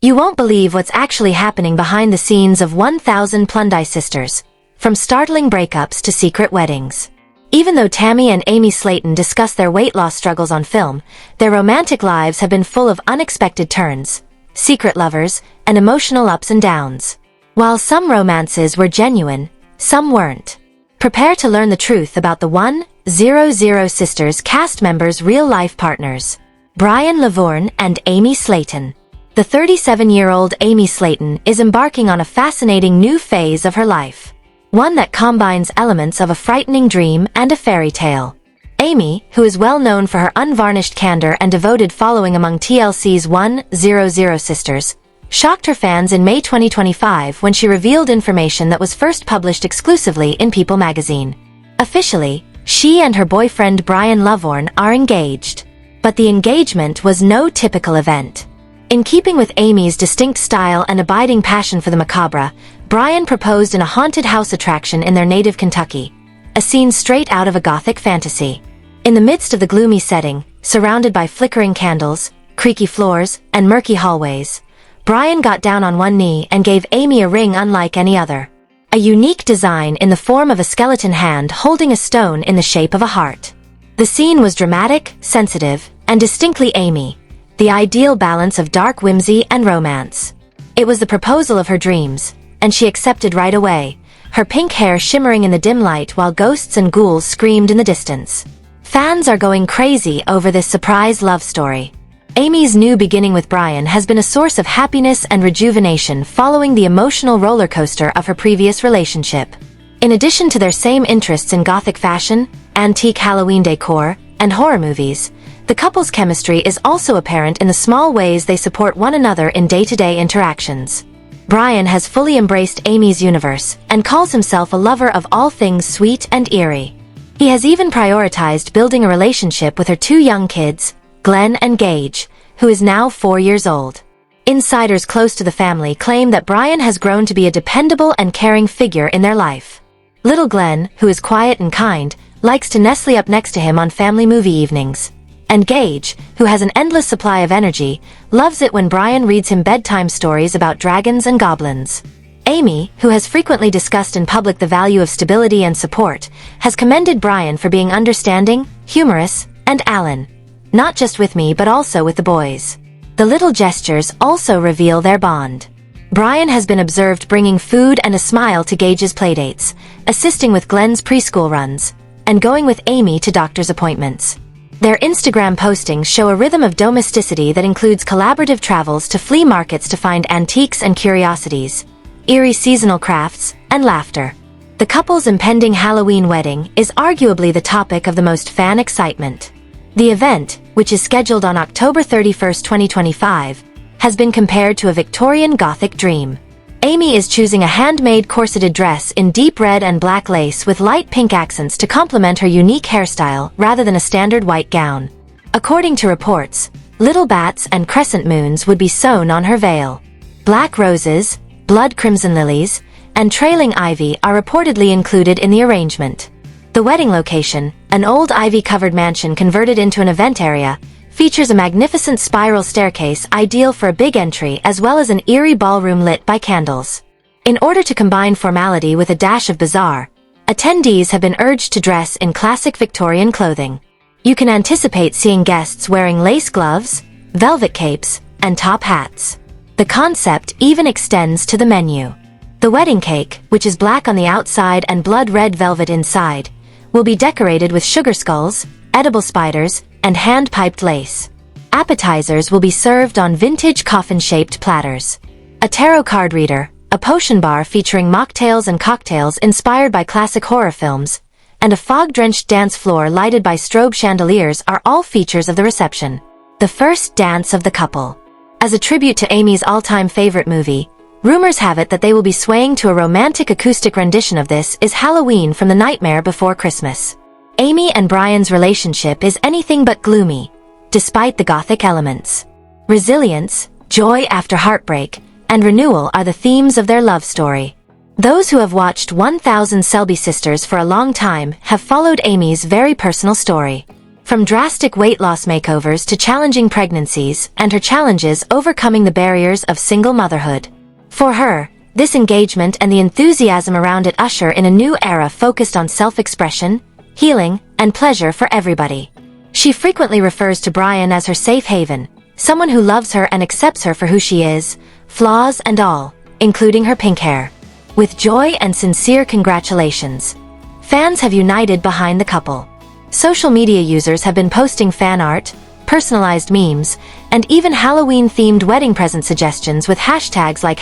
You won't believe what's actually happening behind the scenes of 1000 Plundy Sisters, from startling breakups to secret weddings. Even though Tammy and Amy Slaton discuss their weight loss struggles on film, their romantic lives have been full of unexpected turns, secret lovers, and emotional ups and downs. While some romances were genuine, some weren't. Prepare to learn the truth about the 100 Sisters cast members' real-life partners, Brian Lavorne and Amy Slaton. The 37-year-old Amy Slaton is embarking on a fascinating new phase of her life, one that combines elements of a frightening dream and a fairy tale. Amy, who is well known for her unvarnished candor and devoted following among TLC's 100 Sisters, shocked her fans in May 2025 when she revealed information that was first published exclusively in People magazine. Officially, she and her boyfriend Brian Lavorne are engaged. But the engagement was no typical event. In keeping with Amy's distinct style and abiding passion for the macabre, Brian proposed in a haunted house attraction in their native Kentucky, a scene straight out of a gothic fantasy. In the midst of the gloomy setting, surrounded by flickering candles, creaky floors, and murky hallways, Brian got down on one knee and gave Amy a ring unlike any other. A unique design in the form of a skeleton hand holding a stone in the shape of a heart. The scene was dramatic, sensitive, and distinctly Amy, the ideal balance of dark whimsy and romance. It was the proposal of her dreams, and she accepted right away, her pink hair shimmering in the dim light while ghosts and ghouls screamed in the distance. Fans are going crazy over this surprise love story. Amy's new beginning with Brian has been a source of happiness and rejuvenation following the emotional roller coaster of her previous relationship. In addition to their same interests in gothic fashion, antique Halloween decor, and horror movies, the couple's chemistry is also apparent in the small ways they support one another in day-to-day interactions. Brian has fully embraced Amy's universe and calls himself a lover of all things sweet and eerie. He has even prioritized building a relationship with her two young kids, Glenn and Gage, who is now 4 years old. Insiders close to the family claim that Brian has grown to be a dependable and caring figure in their life. Little Glenn, who is quiet and kind, likes to nestle up next to him on family movie evenings. And Gage, who has an endless supply of energy, loves it when Brian reads him bedtime stories about dragons and goblins. Amy, who has frequently discussed in public the value of stability and support, has commended Brian for being understanding, humorous, and Alan. Not just with me but also with the boys. The little gestures also reveal their bond. Brian has been observed bringing food and a smile to Gage's playdates, assisting with Glenn's preschool runs, and going with Amy to doctor's appointments. Their Instagram postings show a rhythm of domesticity that includes collaborative travels to flea markets to find antiques and curiosities, eerie seasonal crafts, and laughter. The couple's impending Halloween wedding is arguably the topic of the most fan excitement. The event, which is scheduled on October 31, 2025, has been compared to a Victorian Gothic dream. Amy is choosing a handmade corseted dress in deep red and black lace with light pink accents to complement her unique hairstyle rather than a standard white gown. According to reports, little bats and crescent moons would be sewn on her veil. Black roses, blood crimson lilies, and trailing ivy are reportedly included in the arrangement. The wedding location, an old ivy-covered mansion converted into an event area, features a magnificent spiral staircase ideal for a big entry as well as an eerie ballroom lit by candles. In order to combine formality with a dash of bizarre, attendees have been urged to dress in classic Victorian clothing. You can anticipate seeing guests wearing lace gloves, velvet capes, and top hats. The concept even extends to the menu. The wedding cake, which is black on the outside and blood red velvet inside, will be decorated with sugar skulls, edible spiders, and hand-piped lace. Appetizers will be served on vintage coffin-shaped platters. A tarot card reader, a potion bar featuring mocktails and cocktails inspired by classic horror films, and a fog-drenched dance floor lighted by strobe chandeliers are all features of the reception. The first dance of the couple. As a tribute to Amy's all-time favorite movie, rumors have it that they will be swaying to a romantic acoustic rendition of This Is Halloween from The Nightmare Before Christmas. Amy and Brian's relationship is anything but gloomy, despite the gothic elements. Resilience, joy after heartbreak, and renewal are the themes of their love story. Those who have watched 1000 Selby Sisters for a long time have followed Amy's very personal story. From drastic weight loss makeovers to challenging pregnancies and her challenges overcoming the barriers of single motherhood. For her, this engagement and the enthusiasm around it usher in a new era focused on self-expression, healing, and pleasure for everybody. She frequently refers to Brian as her safe haven, someone who loves her and accepts her for who she is, flaws and all, including her pink hair. With joy and sincere congratulations, fans have united behind the couple. Social media users have been posting fan art, personalized memes, and even Halloween-themed wedding present suggestions with hashtags like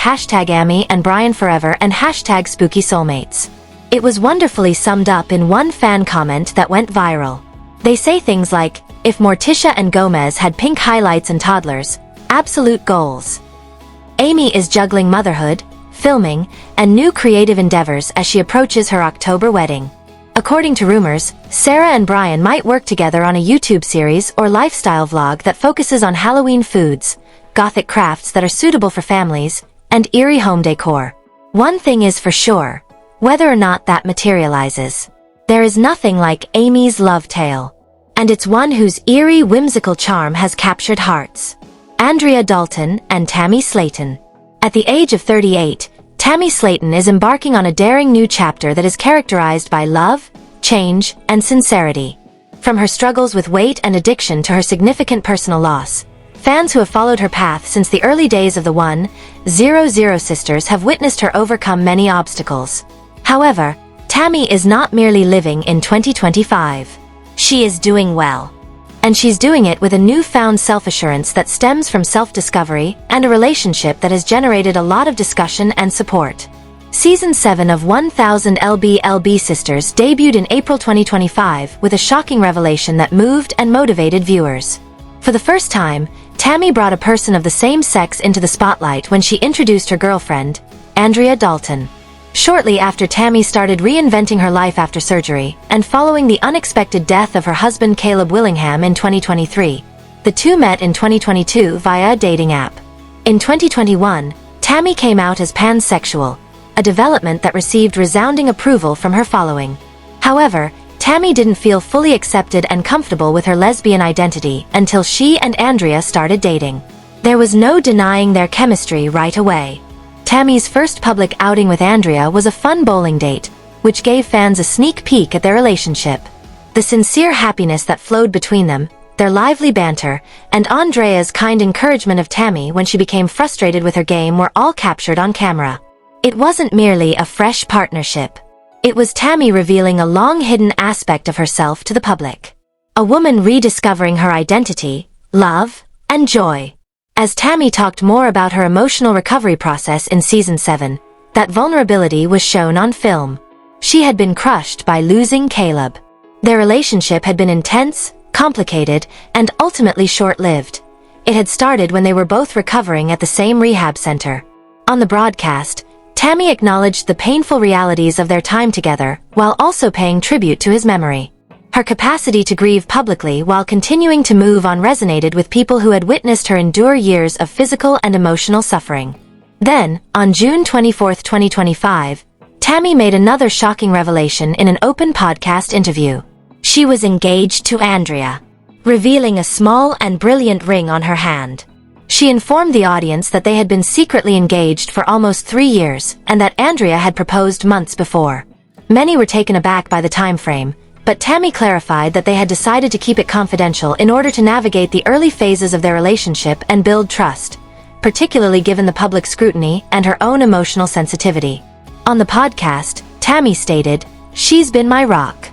#Amy and Brian Forever and #SpookySoulmates. It was wonderfully summed up in one fan comment that went viral. They say things like, "If Morticia and Gomez had pink highlights and toddlers, absolute goals." Amy is juggling motherhood, filming, and new creative endeavors as she approaches her October wedding. According to rumors, Sarah and Brian might work together on a YouTube series or lifestyle vlog that focuses on Halloween foods, gothic crafts that are suitable for families, and eerie home decor. One thing is for sure, whether or not that materializes, there is nothing like Amy's love tale. And it's one whose eerie, whimsical charm has captured hearts. Andrea Dalton and Tammy Slaton. At the age of 38, Tammy Slaton is embarking on a daring new chapter that is characterized by love, change, and sincerity. From her struggles with weight and addiction to her significant personal loss, fans who have followed her path since the early days of the 1-0-0 sisters have witnessed her overcome many obstacles. However, Tammy is not merely living in 2025. She is doing well. And she's doing it with a newfound self-assurance that stems from self-discovery and a relationship that has generated a lot of discussion and support. Season 7 of 1000 LB Sisters debuted in April 2025 with a shocking revelation that moved and motivated viewers. For the first time, Tammy brought a person of the same sex into the spotlight when she introduced her girlfriend, Andrea Dalton. Shortly after Tammy started reinventing her life after surgery, and following the unexpected death of her husband Caleb Willingham in 2023, the two met in 2022 via a dating app. In 2021, Tammy came out as pansexual, a development that received resounding approval from her following. However, Tammy didn't feel fully accepted and comfortable with her lesbian identity until she and Andrea started dating. There was no denying their chemistry right away. Tammy's first public outing with Andrea was a fun bowling date, which gave fans a sneak peek at their relationship. The sincere happiness that flowed between them, their lively banter, and Andrea's kind encouragement of Tammy when she became frustrated with her game were all captured on camera. It wasn't merely a fresh partnership. It was Tammy revealing a long-hidden aspect of herself to the public. A woman rediscovering her identity, love, and joy. As Tammy talked more about her emotional recovery process in Season 7, that vulnerability was shown on film. She had been crushed by losing Caleb. Their relationship had been intense, complicated, and ultimately short-lived. It had started when they were both recovering at the same rehab center. On the broadcast, Tammy acknowledged the painful realities of their time together, while also paying tribute to his memory. Her capacity to grieve publicly while continuing to move on resonated with people who had witnessed her endure years of physical and emotional suffering. Then, on June 24, 2025, Tammy made another shocking revelation in an open podcast interview. She was engaged to Andrea, revealing a small and brilliant ring on her hand. She informed the audience that they had been secretly engaged for almost 3 years and that Andrea had proposed months before. Many were taken aback by the time frame, but Tammy clarified that they had decided to keep it confidential in order to navigate the early phases of their relationship and build trust, particularly given the public scrutiny and her own emotional sensitivity. On the podcast, Tammy stated, "She's been my rock.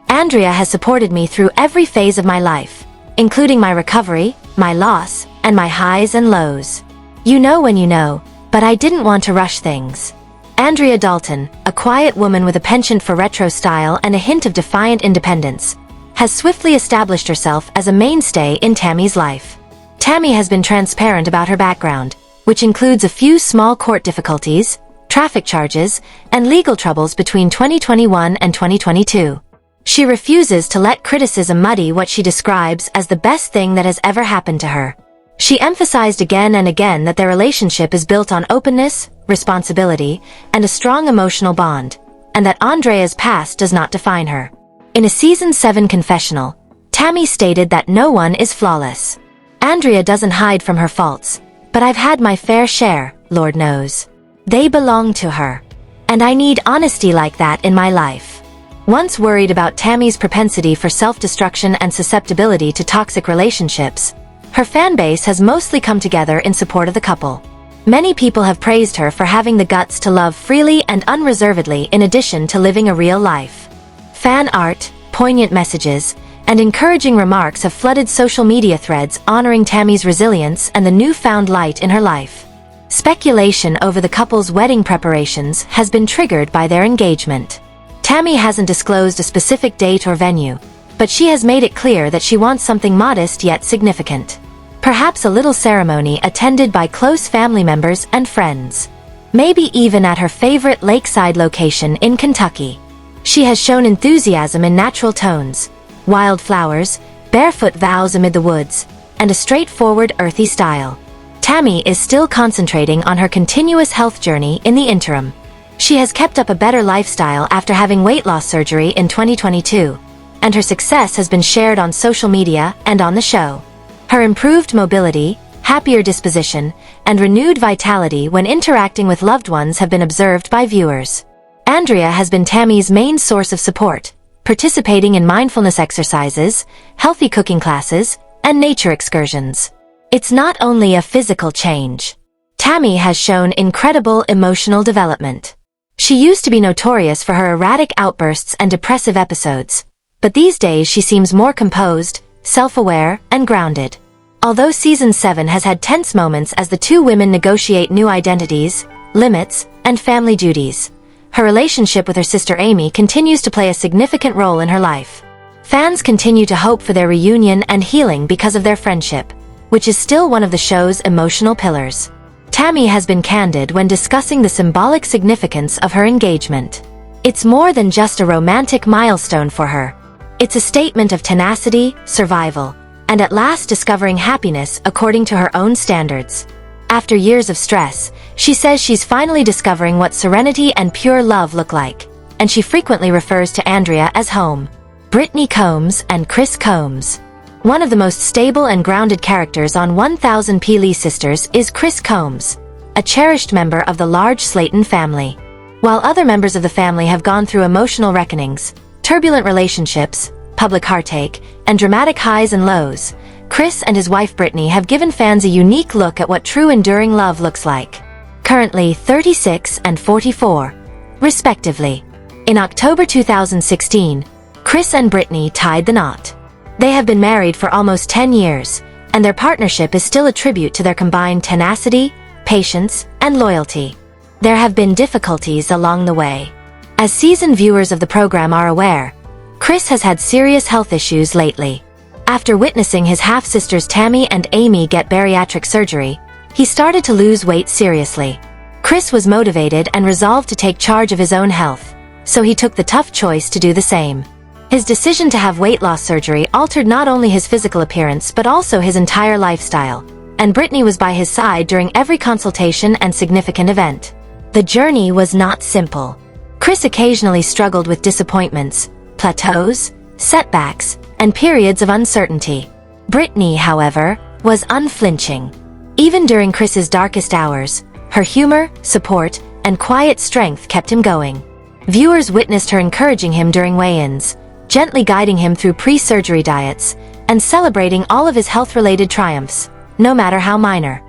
Andrea has supported me through every phase of my life, including my recovery, my loss, and my highs and lows. You know when you know, but I didn't want to rush things." Andrea Dalton, a quiet woman with a penchant for retro style and a hint of defiant independence, has swiftly established herself as a mainstay in Tammy's life. Tammy has been transparent about her background, which includes a few small court difficulties, traffic charges, and legal troubles between 2021 and 2022. She refuses to let criticism muddy what she describes as the best thing that has ever happened to her. She emphasized again and again that their relationship is built on openness, responsibility, and a strong emotional bond, and that Andrea's past does not define her. In a Season 7 confessional, Tammy stated that no one is flawless. Andrea doesn't hide from her faults, but I've had my fair share, Lord knows. They belong to her. And I need honesty like that in my life. Once worried about Tammy's propensity for self-destruction and susceptibility to toxic relationships, her fan base has mostly come together in support of the couple. Many people have praised her for having the guts to love freely and unreservedly in addition to living a real life. Fan art, poignant messages, and encouraging remarks have flooded social media threads honoring Tammy's resilience and the newfound light in her life. Speculation over the couple's wedding preparations has been triggered by their engagement. Tammy hasn't disclosed a specific date or venue, but she has made it clear that she wants something modest yet significant. Perhaps a little ceremony attended by close family members and friends. Maybe even at her favorite lakeside location in Kentucky. She has shown enthusiasm in natural tones, wild flowers, barefoot vows amid the woods, and a straightforward earthy style. Tammy is still concentrating on her continuous health journey in the interim. She has kept up a better lifestyle after having weight loss surgery in 2022, and her success has been shared on social media and on the show. Her improved mobility, happier disposition, and renewed vitality when interacting with loved ones have been observed by viewers. Andrea has been Tammy's main source of support, participating in mindfulness exercises, healthy cooking classes, and nature excursions. It's not only a physical change. Tammy has shown incredible emotional development. She used to be notorious for her erratic outbursts and depressive episodes, but these days she seems more composed, self-aware, and grounded. Although Season 7 has had tense moments as the two women negotiate new identities, limits, and family duties, her relationship with her sister Amy continues to play a significant role in her life. Fans continue to hope for their reunion and healing because of their friendship, which is still one of the show's emotional pillars. Tammy has been candid when discussing the symbolic significance of her engagement. It's more than just a romantic milestone for her. It's a statement of tenacity, survival, and at last discovering happiness according to her own standards. After years of stress, she says she's finally discovering what serenity and pure love look like, and she frequently refers to Andrea as home. Brittany Combs and Chris Combs. One of the most stable and grounded characters on 1000 Lee Sisters is Chris Combs, a cherished member of the large Slaton family. While other members of the family have gone through emotional reckonings, turbulent relationships, public heartache, and dramatic highs and lows, Chris and his wife Brittany have given fans a unique look at what true enduring love looks like. Currently 36 and 44, respectively. In October 2016, Chris and Brittany tied the knot. They have been married for almost 10 years, and their partnership is still a tribute to their combined tenacity, patience, and loyalty. There have been difficulties along the way. As seasoned viewers of the program are aware, Chris has had serious health issues lately. After witnessing his half-sisters Tammy and Amy get bariatric surgery, he started to lose weight seriously. Chris was motivated and resolved to take charge of his own health, so he took the tough choice to do the same. His decision to have weight loss surgery altered not only his physical appearance but also his entire lifestyle, and Brittany was by his side during every consultation and significant event. The journey was not simple. Chris occasionally struggled with disappointments, plateaus, setbacks, and periods of uncertainty. Brittany, however, was unflinching. Even during Chris's darkest hours, her humor, support, and quiet strength kept him going. Viewers witnessed her encouraging him during weigh-ins, gently guiding him through pre-surgery diets, and celebrating all of his health-related triumphs, no matter how minor.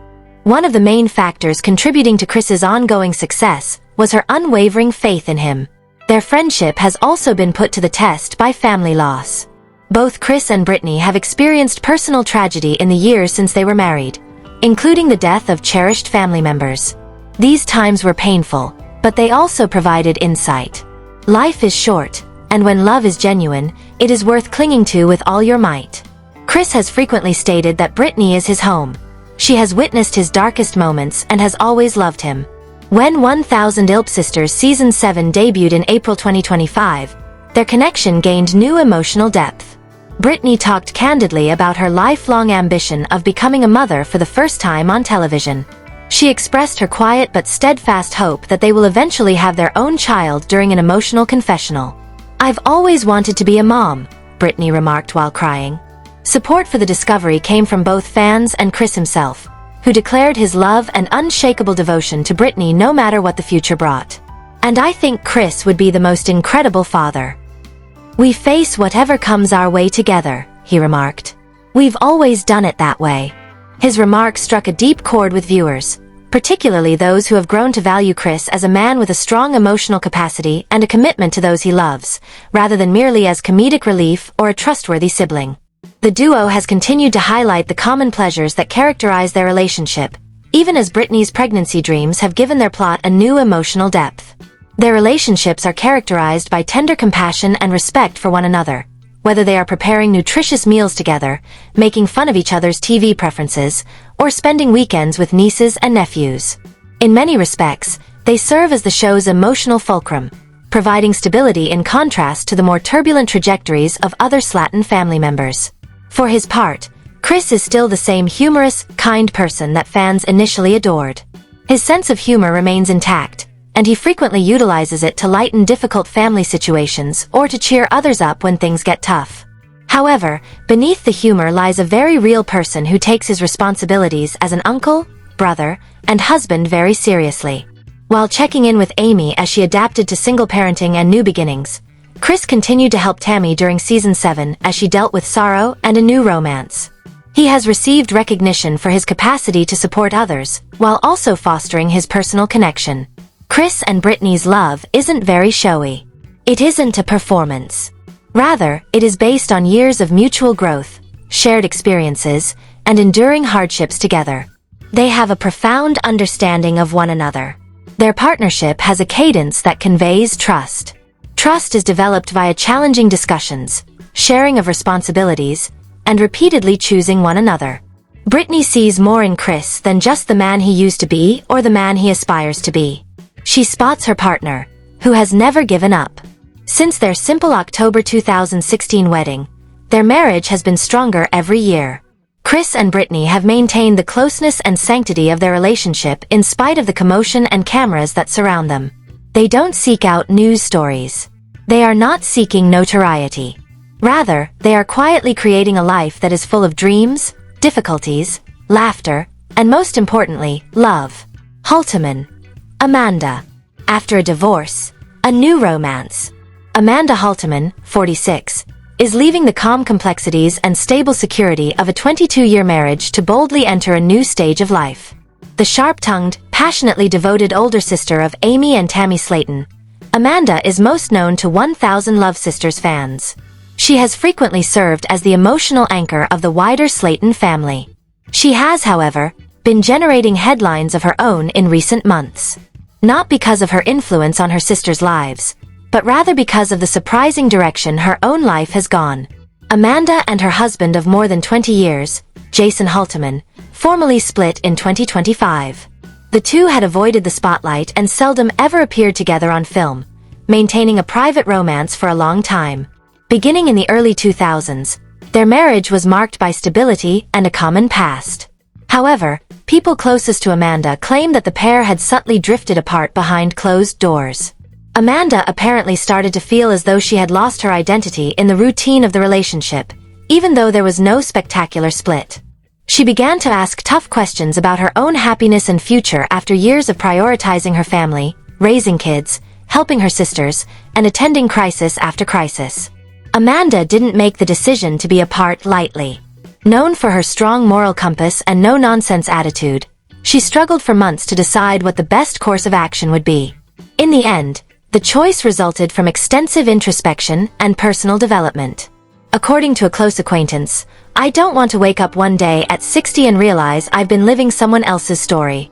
One of the main factors contributing to Chris's ongoing success was her unwavering faith in him. Their friendship has also been put to the test by family loss. Both Chris and Brittany have experienced personal tragedy in the years since they were married, including the death of cherished family members. These times were painful, but they also provided insight. Life is short, and when love is genuine, it is worth clinging to with all your might. Chris has frequently stated that Brittany is his home. She has witnessed his darkest moments and has always loved him. When 1000 Sisters Season 7 debuted in April 2025, their connection gained new emotional depth. Brittany talked candidly about her lifelong ambition of becoming a mother for the first time on television. She expressed her quiet but steadfast hope that they will eventually have their own child during an emotional confessional. "I've always wanted to be a mom," Brittany remarked while crying. Support for the discovery came from both fans and Chris himself, who declared his love and unshakable devotion to Brittany no matter what the future brought. "And I think Chris would be the most incredible father. We face whatever comes our way together," he remarked. "We've always done it that way." His remark struck a deep chord with viewers, particularly those who have grown to value Chris as a man with a strong emotional capacity and a commitment to those he loves, rather than merely as comedic relief or a trustworthy sibling. The duo has continued to highlight the common pleasures that characterize their relationship, even as Brittany's pregnancy dreams have given their plot a new emotional depth. Their relationships are characterized by tender compassion and respect for one another, whether they are preparing nutritious meals together, making fun of each other's TV preferences, or spending weekends with nieces and nephews. In many respects, they serve as the show's emotional fulcrum, providing stability in contrast to the more turbulent trajectories of other Slaton family members. For his part, Chris is still the same humorous, kind person that fans initially adored. His sense of humor remains intact, and he frequently utilizes it to lighten difficult family situations or to cheer others up when things get tough. However, beneath the humor lies a very real person who takes his responsibilities as an uncle, brother, and husband very seriously. While checking in with Amy as she adapted to single parenting and new beginnings, Chris continued to help Tammy during season 7 as she dealt with sorrow and a new romance. He has received recognition for his capacity to support others, while also fostering his personal connection. Chris and Brittany's love isn't very showy. It isn't a performance. Rather, it is based on years of mutual growth, shared experiences, and enduring hardships together. They have a profound understanding of one another. Their partnership has a cadence that conveys trust. Trust is developed via challenging discussions, sharing of responsibilities, and repeatedly choosing one another. Brittany sees more in Chris than just the man he used to be or the man he aspires to be. She spots her partner, who has never given up. Since their simple October 2016 wedding, their marriage has been stronger every year. Chris and Brittany have maintained the closeness and sanctity of their relationship in spite of the commotion and cameras that surround them. They don't seek out news stories. They are not seeking notoriety. Rather, they are quietly creating a life that is full of dreams, difficulties, laughter, and most importantly, love. Halterman. Amanda. After a divorce, a new romance. Amanda Halterman, 46, is leaving the calm complexities and stable security of a 22-year marriage to boldly enter a new stage of life. The sharp-tongued, passionately devoted older sister of Amy and Tammy Slaton, Amanda is most known to 1,000 Love Sisters fans. She has frequently served as the emotional anchor of the wider Slaton family. She has, however, been generating headlines of her own in recent months. Not because of her influence on her sisters' lives, but rather because of the surprising direction her own life has gone. Amanda and her husband of more than 20 years, Jason Halterman, formally split in 2025. The two had avoided the spotlight and seldom ever appeared together on film, maintaining a private romance for a long time. Beginning in the early 2000s, their marriage was marked by stability and a common past. However, people closest to Amanda claim that the pair had subtly drifted apart behind closed doors. Amanda apparently started to feel as though she had lost her identity in the routine of the relationship, even though there was no spectacular split. She began to ask tough questions about her own happiness and future after years of prioritizing her family, raising kids, helping her sisters, and attending crisis after crisis. Amanda didn't make the decision to be apart lightly. Known for her strong moral compass and no-nonsense attitude, she struggled for months to decide what the best course of action would be. In the end, the choice resulted from extensive introspection and personal development. According to a close acquaintance, "I don't want to wake up one day at 60 and realize I've been living someone else's story."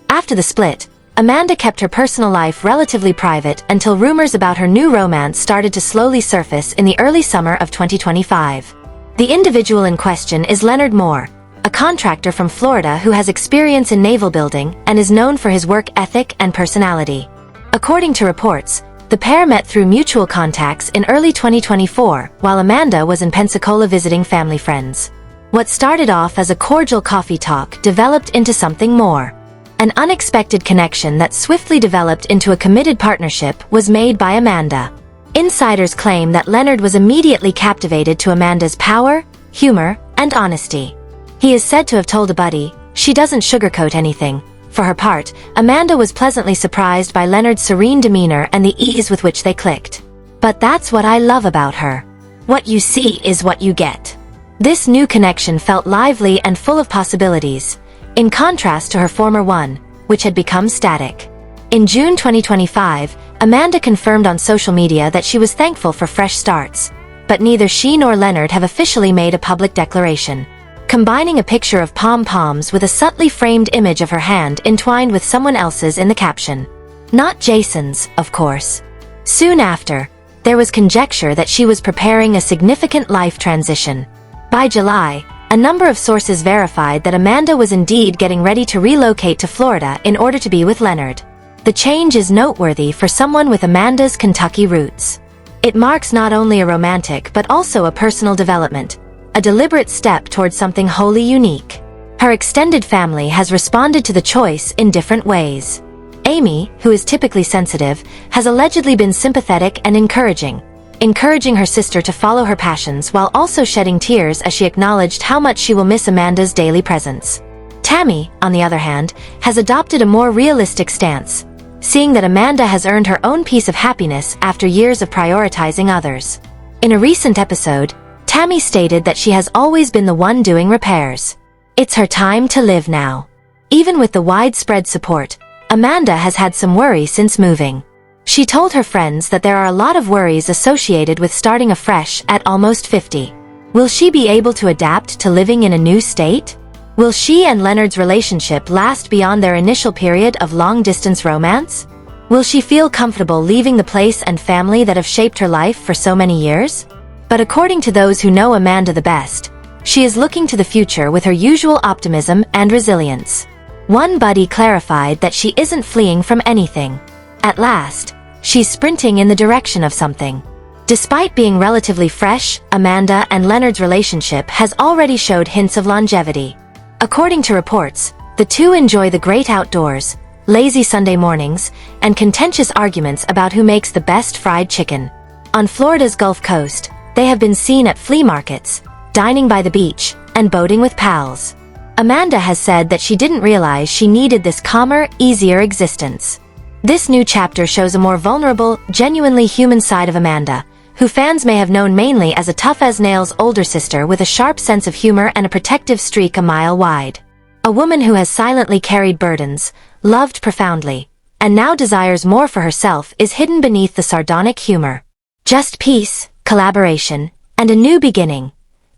After the split, Amanda kept her personal life relatively private until rumors about her new romance started to slowly surface in the early summer of 2025. The individual in question is Leonard Moore, a contractor from Florida who has experience in naval building and is known for his work ethic and personality. According to reports, the pair met through mutual contacts in early 2024 while Amanda was in Pensacola visiting family friends. What started off as a cordial coffee talk developed into something more. An unexpected connection that swiftly developed into a committed partnership was made by Amanda. Insiders claim that Leonard was immediately captivated to Amanda's power, humor, and honesty. He is said to have told a buddy, "She doesn't sugarcoat anything." For her part, Amanda was pleasantly surprised by Leonard's serene demeanor and the ease with which they clicked. "But that's what I love about her. What you see is what you get." This new connection felt lively and full of possibilities, in contrast to her former one, which had become static. In June 2025, Amanda confirmed on social media that she was thankful for fresh starts, but neither she nor Leonard have officially made a public declaration, combining a picture of pom-poms with a subtly framed image of her hand entwined with someone else's in the caption. Not Jason's, of course. Soon after, there was conjecture that she was preparing a significant life transition. By July, a number of sources verified that Amanda was indeed getting ready to relocate to Florida in order to be with Leonard. The change is noteworthy for someone with Amanda's Kentucky roots. It marks not only a romantic but also a personal development, a deliberate step towards something wholly unique. Her extended family has responded to the choice in different ways. Amy, who is typically sensitive, has allegedly been sympathetic and encouraging her sister to follow her passions while also shedding tears as she acknowledged how much she will miss Amanda's daily presence. Tammy, on the other hand, has adopted a more realistic stance, seeing that Amanda has earned her own piece of happiness after years of prioritizing others. In a recent episode, Tammy stated that she has always been the one doing repairs. It's her time to live now. Even with the widespread support, Amanda has had some worry since moving. She told her friends that there are a lot of worries associated with starting afresh at almost 50. Will she be able to adapt to living in a new state? Will she and Leonard's relationship last beyond their initial period of long-distance romance? Will she feel comfortable leaving the place and family that have shaped her life for so many years? But according to those who know Amanda the best, she is looking to the future with her usual optimism and resilience. One buddy clarified that she isn't fleeing from anything. At last, she's sprinting in the direction of something. Despite being relatively fresh, Amanda and Leonard's relationship has already showed hints of longevity. According to reports, the two enjoy the great outdoors, lazy Sunday mornings, and contentious arguments about who makes the best fried chicken. On Florida's Gulf Coast, they have been seen at flea markets, dining by the beach, and boating with pals. Amanda has said that she didn't realize she needed this calmer, easier existence. This new chapter shows a more vulnerable, genuinely human side of Amanda, who fans may have known mainly as a tough-as-nails older sister with a sharp sense of humor and a protective streak a mile wide. A woman who has silently carried burdens, loved profoundly, and now desires more for herself is hidden beneath the sardonic humor. Just peace, collaboration, and a new beginning.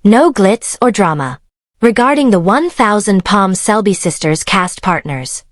No glitz or drama. Regarding the 1000 Palm Selby sisters cast partners,